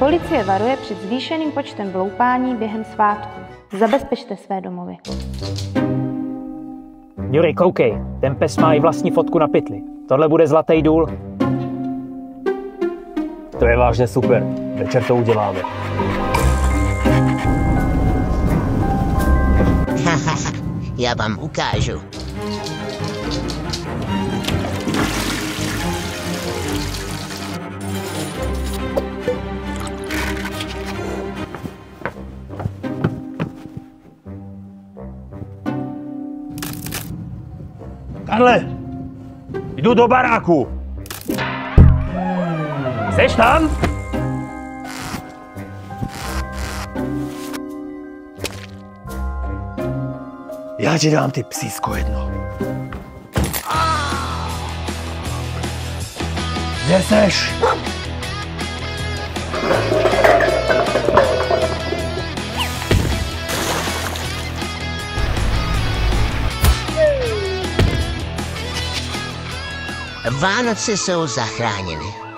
Policie varuje před zvýšeným počtem vloupání během svátků. Zabezpečte své domovy. Juri, koukej, ten pes má i vlastní fotku na pytli. Tohle bude zlatý důl. To je vážně super. Večer to uděláme. Já vám ukážu. Karle, jdu do baráku. Jseš tam? Já ti dám ty psísko jedno. Kde seš? Vánoce jsou zachráněny.